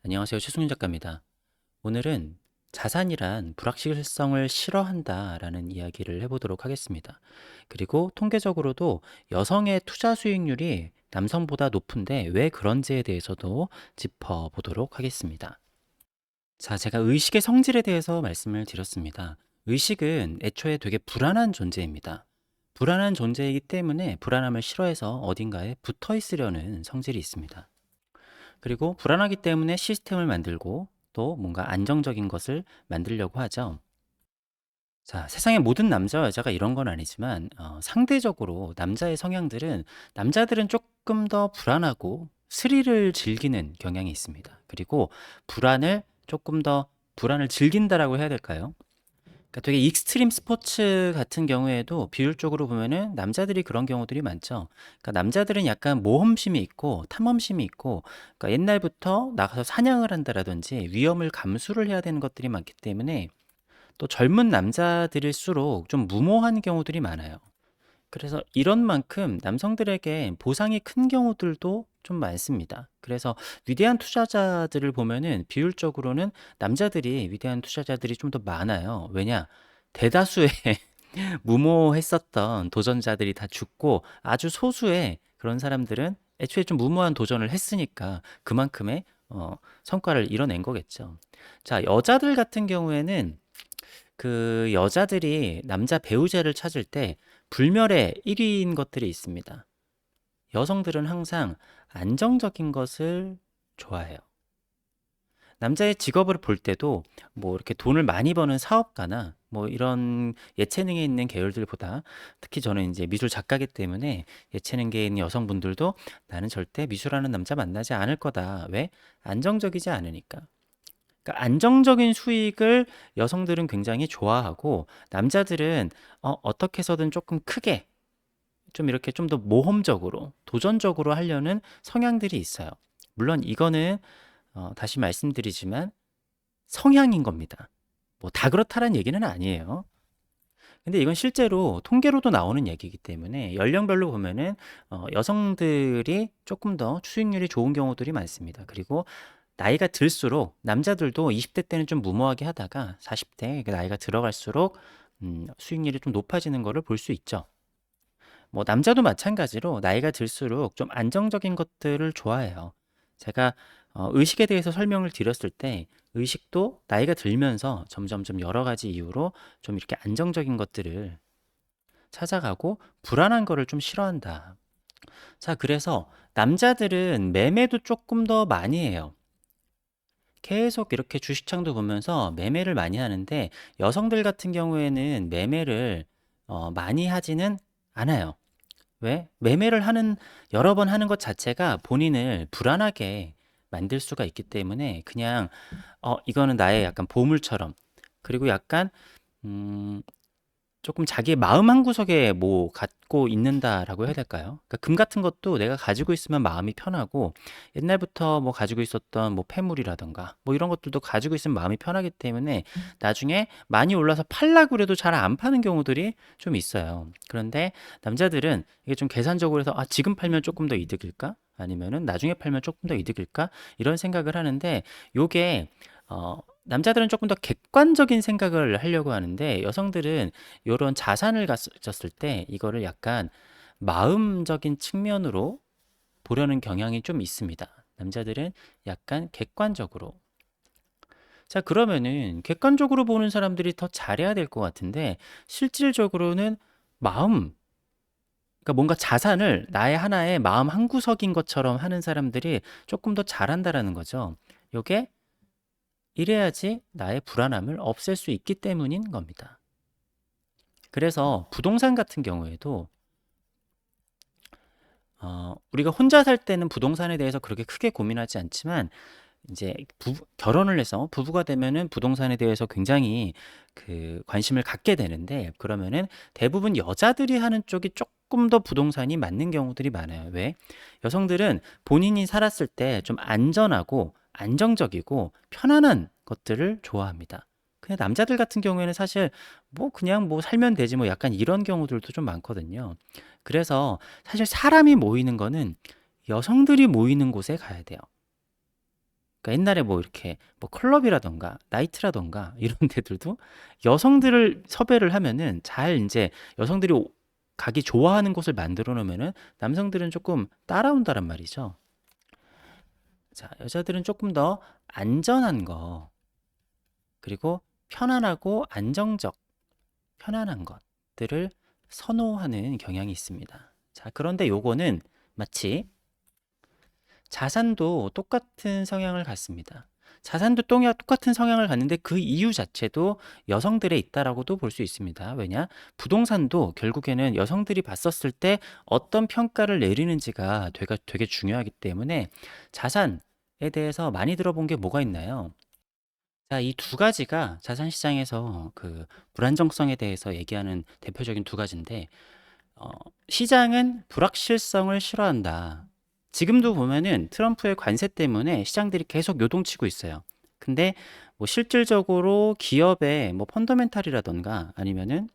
안녕하세요. 최승윤 작가입니다. 오늘은 자산이란 불확실성을 싫어한다라는 이야기를 해보도록 하겠습니다. 그리고 통계적으로도 여성의 투자 수익률이 남성보다 높은데 왜 그런지에 대해서도 짚어보도록 하겠습니다. 자, 제가 의식의 성질에 대해서 말씀을 드렸습니다. 의식은 애초에 되게 불안한 존재입니다. 불안한 존재이기 때문에 불안함을 싫어해서 어딘가에 붙어 있으려는 성질이 있습니다. 그리고 불안하기 때문에 시스템을 만들고 또 뭔가 안정적인 것을 만들려고 하죠. 자, 세상의 모든 남자와 여자가 이런 건 아니지만 상대적으로 남자들은 조금 더 불안하고 스릴을 즐기는 경향이 있습니다. 그리고 불안을 조금 더 불안을 즐긴다라고 해야 될까요? 그러니까 되게 익스트림 스포츠 같은 경우에도 비율적으로 보면은 남자들이 그런 경우들이 많죠. 그러니까 남자들은 약간 모험심이 있고 탐험심이 있고, 그러니까 옛날부터 나가서 사냥을 한다라든지 위험을 감수를 해야 되는 것들이 많기 때문에 또 젊은 남자들일수록 좀 무모한 경우들이 많아요. 그래서 이런 만큼 남성들에게 보상이 큰 경우들도 좀 많습니다. 그래서 위대한 투자자들을 보면은 비율적으로는 남자들이 위대한 투자자들이 좀 더 많아요. 왜냐? 대다수의 무모했었던 도전자들이 다 죽고 아주 소수의 그런 사람들은 애초에 좀 무모한 도전을 했으니까 그만큼의 성과를 이뤄낸 거겠죠. 자, 여자들 같은 경우에는 그 여자들이 남자 배우자를 찾을 때 불멸의 1위인 것들이 있습니다. 여성들은 항상 안정적인 것을 좋아해요. 남자의 직업을 볼 때도 뭐 이렇게 돈을 많이 버는 사업가나 뭐 이런 예체능에 있는 계열들보다, 특히 저는 이제 미술 작가기 때문에 예체능계에 있는 여성분들도 나는 절대 미술하는 남자 만나지 않을 거다. 왜? 안정적이지 않으니까. 그러니까 안정적인 수익을 여성들은 굉장히 좋아하고, 남자들은 어떻게 해서든 조금 크게 좀 이렇게 좀 더 모험적으로 도전적으로 하려는 성향들이 있어요. 물론 이거는 다시 말씀드리지만 성향인 겁니다. 뭐 다 그렇다는 얘기는 아니에요. 근데 이건 실제로 통계로도 나오는 얘기이기 때문에 연령별로 보면은 여성들이 조금 더 수익률이 좋은 경우들이 많습니다. 그리고 나이가 들수록 남자들도 20대 때는 좀 무모하게 하다가 40대 나이가 들어갈수록 수익률이 좀 높아지는 것을 볼 수 있죠. 뭐 남자도 마찬가지로 나이가 들수록 좀 안정적인 것들을 좋아해요. 제가 의식에 대해서 설명을 드렸을 때 의식도 나이가 들면서 점점점 여러 가지 이유로 좀 이렇게 안정적인 것들을 찾아가고 불안한 거를 좀 싫어한다. 자, 그래서 남자들은 매매도 조금 더 많이 해요. 계속 이렇게 주식창도 보면서 매매를 많이 하는데, 여성들 같은 경우에는 매매를 많이 하지는 않아요. 왜? 여러 번 하는 것 자체가 본인을 불안하게 만들 수가 있기 때문에 그냥 이거는 나의 약간 보물처럼, 그리고 약간 음, 조금 자기의 마음 한구석에 뭐 갖고 있는다라고 해야 될까요? 그러니까 금 같은 것도 내가 가지고 있으면 마음이 편하고, 옛날부터 뭐 가지고 있었던 뭐 폐물이라던가 뭐 이런 것들도 가지고 있으면 마음이 편하기 때문에 나중에 많이 올라서 팔라고 그래도 잘 안 파는 경우들이 좀 있어요. 그런데 남자들은 이게 좀 계산적으로 해서 지금 팔면 조금 더 이득일까? 아니면은 나중에 팔면 조금 더 이득일까? 이런 생각을 하는데, 요게 남자들은 조금 더 객관적인 생각을 하려고 하는데, 여성들은 요런 자산을 가졌을 때 이거를 약간 마음적인 측면으로 보려는 경향이 좀 있습니다. 남자들은 약간 객관적으로. 자, 그러면은 객관적으로 보는 사람들이 더 잘해야 될 것 같은데, 실질적으로는 마음, 그러니까 뭔가 자산을 나의 하나의 마음 한구석인 것처럼 하는 사람들이 조금 더 잘한다라는 거죠. 요게 이래야지 나의 불안함을 없앨 수 있기 때문인 겁니다. 그래서 부동산 같은 경우에도 우리가 혼자 살 때는 부동산에 대해서 그렇게 크게 고민하지 않지만, 이제 결혼을 해서 부부가 되면은 부동산에 대해서 굉장히 그 관심을 갖게 되는데, 그러면은 대부분 여자들이 하는 쪽이 조금 더 부동산이 맞는 경우들이 많아요. 왜? 여성들은 본인이 살았을 때 좀 안전하고 안정적이고 편안한 것들을 좋아합니다. 그냥 남자들 같은 경우에는 사실 뭐 그냥 뭐 살면 되지 뭐 약간 이런 경우들도 좀 많거든요. 그래서 사실 사람이 모이는 거는 여성들이 모이는 곳에 가야 돼요. 그러니까 옛날에 뭐 이렇게 뭐 클럽이라던가 나이트라던가 이런 데들도 여성들을 섭외를 하면은 잘 이제 여성들이 가기 좋아하는 곳을 만들어 놓으면은 남성들은 조금 따라온다란 말이죠. 자, 여자들은 조금 더 안전한 거, 그리고 편안하고 안정적, 편안한 것들을 선호하는 경향이 있습니다. 자, 그런데 요거는 마치 자산도 똑같은 성향을 갖습니다. 자산도 똑같은 성향을 갖는데 그 이유 자체도 여성들에 있다라고도 볼 수 있습니다. 왜냐? 부동산도 결국에는 여성들이 봤었을 때 어떤 평가를 내리는지가 되게 중요하기 때문에 자산에 대해서 많이 들어본 게 뭐가 있나요? 자, 이 두 가지가 자산 시장에서 그 불안정성에 대해서 얘기하는 대표적인 두 가지인데, 어, 시장은 불확실성을 싫어한다. 지금도 보면은 트럼프의 관세 때문에 시장들이 계속 요동치고 있어요. 근데 뭐 실질적으로 기업의 뭐 펀더멘탈이라던가 아니면은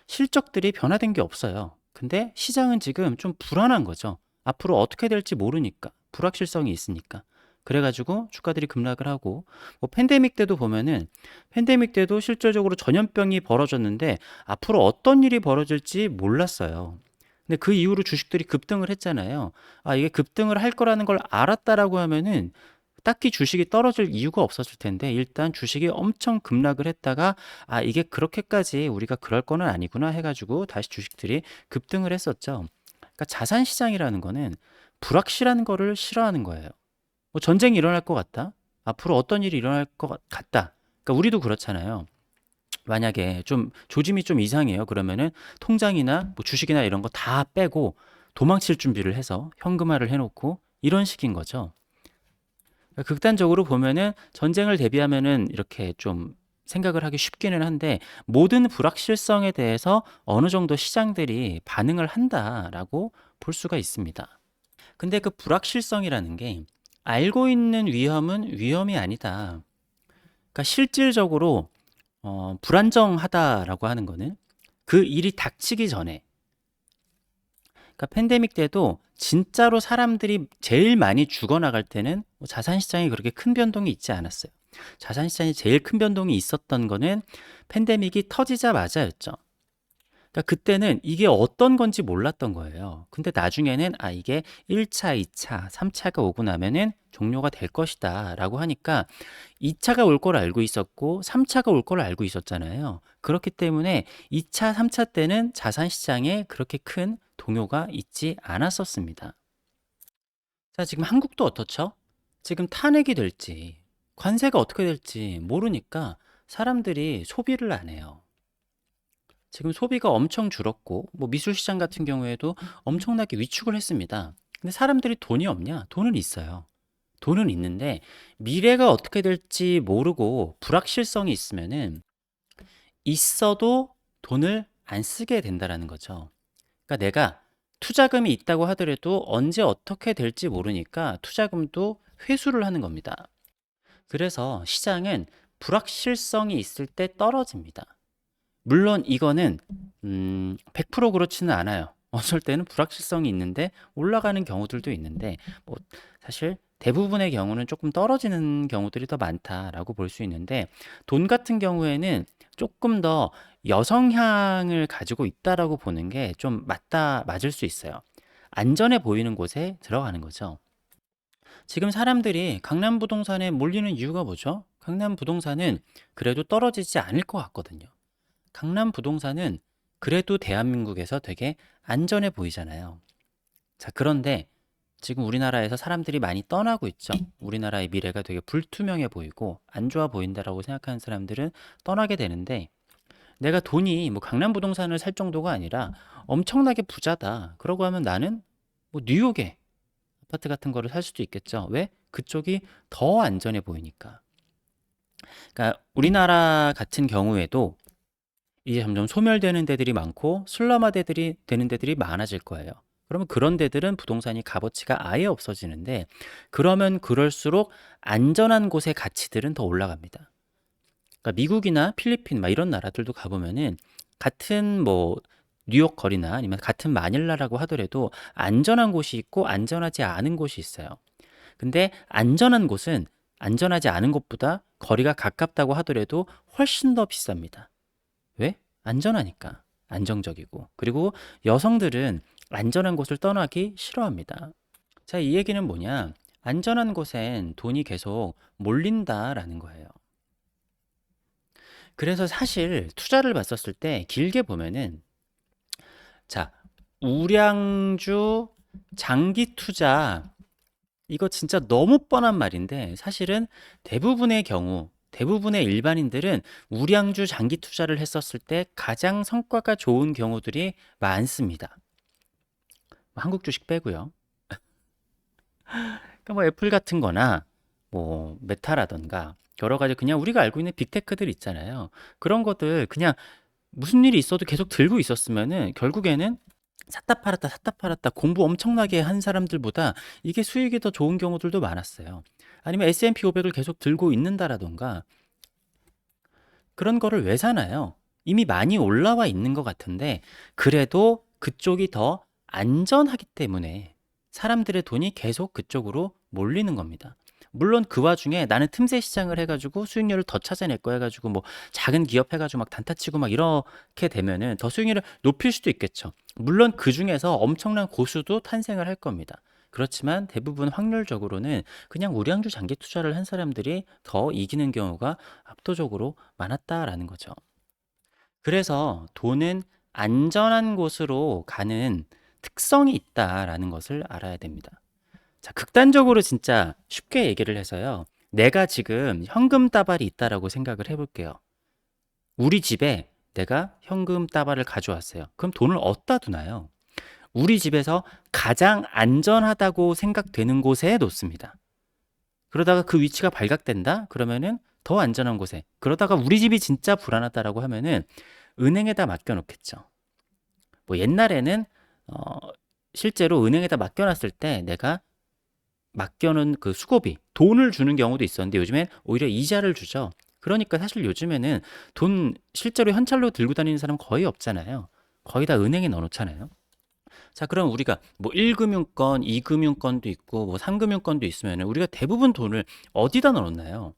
실적들이 변화된 게 없어요. 근데 시장은 지금 좀 불안한 거죠. 앞으로 어떻게 될지 모르니까. 불확실성이 있으니까. 그래가지고 주가들이 급락을 하고, 뭐 팬데믹 때도 보면은 팬데믹 때도 실질적으로 전염병이 벌어졌는데 앞으로 어떤 일이 벌어질지 몰랐어요. 근데 그 이후로 주식들이 급등을 했잖아요. 아, 이게 급등을 할 거라는 걸 알았다라고 하면은 딱히 주식이 떨어질 이유가 없었을 텐데 일단 주식이 엄청 급락을 했다가 아, 이게 그렇게까지 우리가 그럴 거는 아니구나 해가지고 다시 주식들이 급등을 했었죠. 그러니까 자산 시장이라는 거는 불확실한 거를 싫어하는 거예요. 뭐 전쟁이 일어날 것 같다. 앞으로 어떤 일이 일어날 것 같다. 그러니까 우리도 그렇잖아요. 만약에 좀 조짐이 좀 이상해요. 그러면은 통장이나 뭐 주식이나 이런 거 다 빼고 도망칠 준비를 해서 현금화를 해놓고 이런 식인 거죠. 그러니까 극단적으로 보면은 전쟁을 대비하면은 이렇게 좀 생각을 하기 쉽기는 한데 모든 불확실성에 대해서 어느 정도 시장들이 반응을 한다라고 볼 수가 있습니다. 근데 그 불확실성이라는 게 알고 있는 위험은 위험이 아니다. 그러니까 실질적으로 불안정하다라고 하는 거는 그 일이 닥치기 전에, 그러니까 팬데믹 때도 진짜로 사람들이 제일 많이 죽어나갈 때는 뭐 자산 시장에 그렇게 큰 변동이 있지 않았어요. 자산 시장이 제일 큰 변동이 있었던 거는 팬데믹이 터지자마자였죠. 그러니까 그때는 이게 어떤 건지 몰랐던 거예요. 근데 나중에는 아, 이게 1차, 2차, 3차가 오고 나면은 종료가 될 것이다 라고 하니까 2차가 올 걸 알고 있었고 3차가 올 걸 알고 있었잖아요. 그렇기 때문에 2차, 3차 때는 자산 시장에 그렇게 큰 동요가 있지 않았었습니다. 자, 지금 한국도 어떻죠? 지금 탄핵이 될지, 관세가 어떻게 될지 모르니까 사람들이 소비를 안 해요. 지금 소비가 엄청 줄었고 뭐 미술 시장 같은 경우에도 엄청나게 위축을 했습니다. 근데 사람들이 돈이 없냐? 돈은 있어요. 돈은 있는데 미래가 어떻게 될지 모르고 불확실성이 있으면은 있어도 돈을 안 쓰게 된다라는 거죠. 그러니까 내가 투자금이 있다고 하더라도 언제 어떻게 될지 모르니까 투자금도 회수를 하는 겁니다. 그래서 시장은 불확실성이 있을 때 떨어집니다. 물론 이거는 100% 그렇지는 않아요. 어쩔 때는 불확실성이 있는데 올라가는 경우들도 있는데 뭐 사실 대부분의 경우는 조금 떨어지는 경우들이 더 많다라고 볼 수 있는데 돈 같은 경우에는 조금 더 여성향을 가지고 있다라고 보는 게 좀 맞을 수 있어요. 안전해 보이는 곳에 들어가는 거죠. 지금 사람들이 강남 부동산에 몰리는 이유가 뭐죠? 강남 부동산은 그래도 떨어지지 않을 것 같거든요. 강남 부동산은 그래도 대한민국에서 되게 안전해 보이잖아요. 자, 그런데 지금 우리나라에서 사람들이 많이 떠나고 있죠. 우리나라의 미래가 되게 불투명해 보이고 안 좋아 보인다라고 생각하는 사람들은 떠나게 되는데 내가 돈이 뭐 강남 부동산을 살 정도가 아니라 엄청나게 부자다. 그러고 하면 나는 뭐 뉴욕에 아파트 같은 거를 살 수도 있겠죠. 왜? 그쪽이 더 안전해 보이니까. 그러니까 우리나라 같은 경우에도 이제 점점 소멸되는 데들이 많고 슬럼화되들이 되는 데들이 많아질 거예요. 그러면 그런 데들은 부동산이 값어치가 아예 없어지는데 그러면 그럴수록 안전한 곳의 가치들은 더 올라갑니다. 그러니까 미국이나 필리핀 막 이런 나라들도 가보면은 같은 뭐 뉴욕 거리나 아니면 같은 마닐라라고 하더라도 안전한 곳이 있고 안전하지 않은 곳이 있어요. 근데 안전한 곳은 안전하지 않은 곳보다 거리가 가깝다고 하더라도 훨씬 더 비쌉니다. 왜? 안전하니까. 안정적이고. 그리고 여성들은 안전한 곳을 떠나기 싫어합니다. 자, 이 얘기는 뭐냐? 안전한 곳엔 돈이 계속 몰린다라는 거예요. 그래서 사실 투자를 봤었을 때 길게 보면은, 자, 우량주 장기 투자, 이거 진짜 너무 뻔한 말인데 사실은 대부분의 경우, 대부분의 일반인들은 우량주 장기 투자를 했었을 때 가장 성과가 좋은 경우들이 많습니다. 한국 주식 빼고요. 그러니까 뭐 애플 같은 거나 뭐 메타라던가 여러 가지 그냥 우리가 알고 있는 빅테크들 있잖아요. 그런 것들 그냥 무슨 일이 있어도 계속 들고 있었으면은 결국에는 샀다 팔았다 샀다 팔았다 공부 엄청나게 한 사람들보다 이게 수익이 더 좋은 경우들도 많았어요. 아니면 S&P 500을 계속 들고 있는다라던가 그런 거를 왜 사나요? 이미 많이 올라와 있는 것 같은데 그래도 그쪽이 더 안전하기 때문에 사람들의 돈이 계속 그쪽으로 몰리는 겁니다. 물론 그 와중에 나는 틈새 시장을 해가지고 수익률을 더 찾아낼 거 해가지고 뭐 작은 기업 해가지고 막 단타 치고 막 이렇게 되면은 더 수익률을 높일 수도 있겠죠. 물론 그 중에서 엄청난 고수도 탄생을 할 겁니다. 그렇지만 대부분 확률적으로는 그냥 우량주 장기 투자를 한 사람들이 더 이기는 경우가 압도적으로 많았다라는 거죠. 그래서 돈은 안전한 곳으로 가는 특성이 있다라는 것을 알아야 됩니다. 자, 극단적으로 진짜 쉽게 얘기를 해서요. 내가 지금 현금 다발이 있다라고 생각을 해볼게요. 우리 집에 내가 현금 다발을 가져왔어요. 그럼 돈을 어디다 두나요? 우리 집에서 가장 안전하다고 생각되는 곳에 놓습니다. 그러다가 그 위치가 발각된다? 그러면은 더 안전한 곳에. 그러다가 우리 집이 진짜 불안하다라고 하면은 은행에다 맡겨놓겠죠. 뭐 옛날에는 어, 실제로 은행에다 맡겨놨을 때 내가 맡겨놓은 그 수고비, 돈을 주는 경우도 있었는데 요즘엔 오히려 이자를 주죠. 그러니까 사실 요즘에는 돈 실제로 현찰로 들고 다니는 사람 거의 없잖아요. 거의 다 은행에 넣어놓잖아요. 자, 그럼 우리가 뭐 1금융권, 2금융권도 있고 뭐 3금융권도 있으면 우리가 대부분 돈을 어디다 넣어놓나요?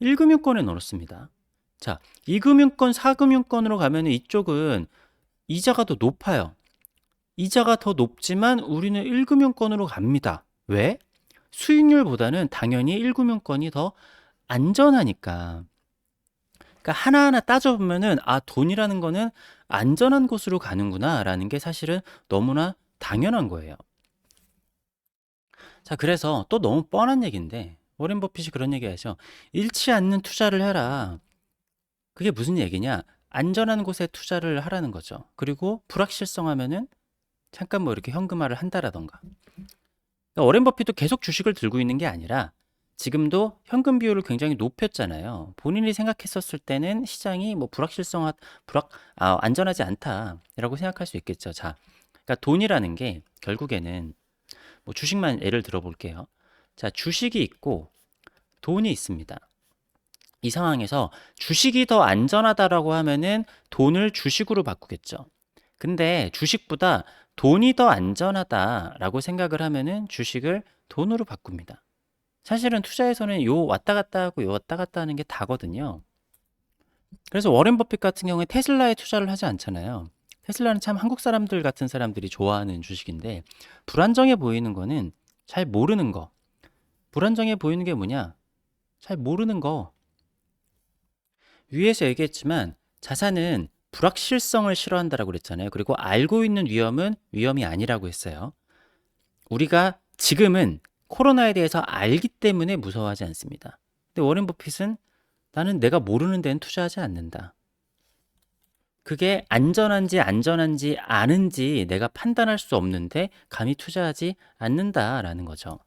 1금융권에 넣어놓습니다. 자, 2금융권, 4금융권으로 가면 이쪽은 이자가 더 높아요. 이자가 더 높지만 우리는 1금융권으로 갑니다. 왜? 수익률보다는 당연히 1금융권이 더 안전하니까. 그러니까 하나하나 따져보면은 아, 돈이라는 거는 안전한 곳으로 가는구나라는 게 사실은 너무나 당연한 거예요. 자, 그래서 또 너무 뻔한 얘기인데 워렌 버핏이 그런 얘기 하죠. 잃지 않는 투자를 해라. 그게 무슨 얘기냐? 안전한 곳에 투자를 하라는 거죠. 그리고 불확실성하면은 잠깐 뭐 이렇게 현금화를 한다라던가. 그러니까 워렌 버핏도 계속 주식을 들고 있는 게 아니라 지금도 현금 비율을 굉장히 높였잖아요. 본인이 생각했었을 때는 시장이 뭐 안전하지 않다라고 생각할 수 있겠죠. 자, 그러니까 돈이라는 게 결국에는 뭐 주식만 예를 들어 볼게요. 자, 주식이 있고 돈이 있습니다. 이 상황에서 주식이 더 안전하다라고 하면은 돈을 주식으로 바꾸겠죠. 근데 주식보다 돈이 더 안전하다라고 생각을 하면은 주식을 돈으로 바꿉니다. 사실은 투자에서는 요 왔다 갔다 하고 요 왔다 갔다 하는 게 다거든요. 그래서 워렌 버핏 같은 경우에 테슬라에 투자를 하지 않잖아요. 테슬라는 참 한국 사람들 같은 사람들이 좋아하는 주식인데 불안정해 보이는 거는 잘 모르는 거. 불안정해 보이는 게 뭐냐? 잘 모르는 거. 위에서 얘기했지만 자산은 불확실성을 싫어한다라고 그랬잖아요. 그리고 알고 있는 위험은 위험이 아니라고 했어요. 우리가 지금은 코로나에 대해서 알기 때문에 무서워하지 않습니다. 근데 워렌 버핏은 나는 내가 모르는 데는 투자하지 않는다. 그게 안전한지 아는지 내가 판단할 수 없는데 감히 투자하지 않는다라는 거죠.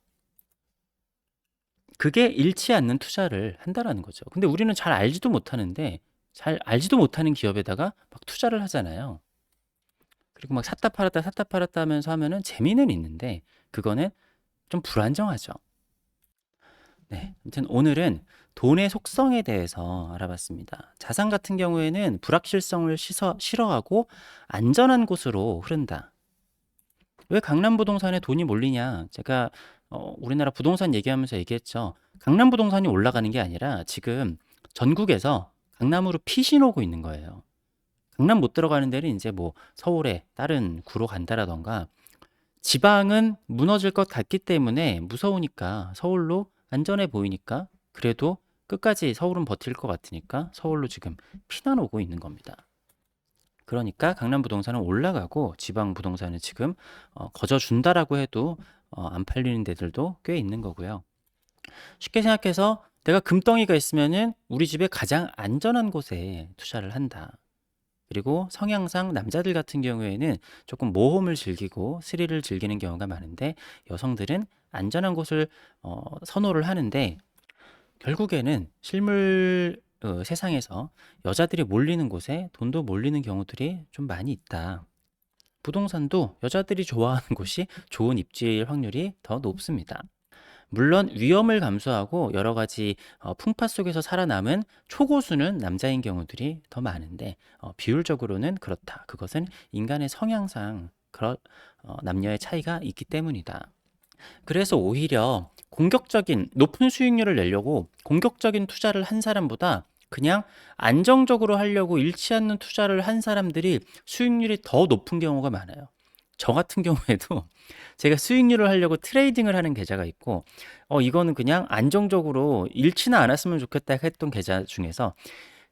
그게 잃지 않는 투자를 한다라는 거죠. 근데 우리는 잘 알지도 못하는데 잘 알지도 못하는 기업에다가 막 투자를 하잖아요. 그리고 막 샀다 팔았다 하면서 하면은 재미는 있는데 그거는 좀 불안정하죠. 네. 아무튼 오늘은 돈의 속성에 대해서 알아봤습니다. 자산 같은 경우에는 불확실성을 싫어하고 안전한 곳으로 흐른다. 왜 강남 부동산에 돈이 몰리냐? 제가 우리나라 부동산 얘기하면서 얘기했죠. 강남 부동산이 올라가는 게 아니라 지금 전국에서 강남으로 피신 오고 있는 거예요. 강남 못 들어가는 데는 이제 뭐 서울에 다른 구로 간다라던가 지방은 무너질 것 같기 때문에 무서우니까 서울로 안전해 보이니까 그래도 끝까지 서울은 버틸 것 같으니까 서울로 지금 피난 오고 있는 겁니다. 그러니까 강남 부동산은 올라가고 지방 부동산은 지금 거저 준다라고 해도 안 팔리는 데들도 꽤 있는 거고요. 쉽게 생각해서 내가 금덩이가 있으면은 우리 집에 가장 안전한 곳에 투자를 한다. 그리고 성향상 남자들 같은 경우에는 조금 모험을 즐기고 스릴을 즐기는 경우가 많은데 여성들은 안전한 곳을 선호를 하는데 결국에는 실물 세상에서 여자들이 몰리는 곳에 돈도 몰리는 경우들이 좀 많이 있다. 부동산도 여자들이 좋아하는 곳이 좋은 입지일 확률이 더 높습니다. 물론 위험을 감수하고 여러 가지 풍파 속에서 살아남은 초고수는 남자인 경우들이 더 많은데 비율적으로는 그렇다. 그것은 인간의 성향상 남녀의 차이가 있기 때문이다. 그래서 오히려 공격적인 높은 수익률을 내려고 공격적인 투자를 한 사람보다 그냥 안정적으로 하려고 잃지 않는 투자를 한 사람들이 수익률이 더 높은 경우가 많아요. 저 같은 경우에도 제가 수익률을 하려고 트레이딩을 하는 계좌가 있고, 이거는 그냥 안정적으로 잃지는 않았으면 좋겠다 했던 계좌 중에서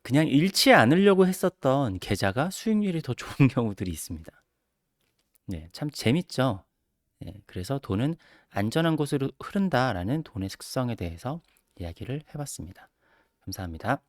그냥 잃지 않으려고 했었던 계좌가 수익률이 더 좋은 경우들이 있습니다. 네, 참 재밌죠? 네, 그래서 돈은 안전한 곳으로 흐른다라는 돈의 특성에 대해서 이야기를 해봤습니다. 감사합니다.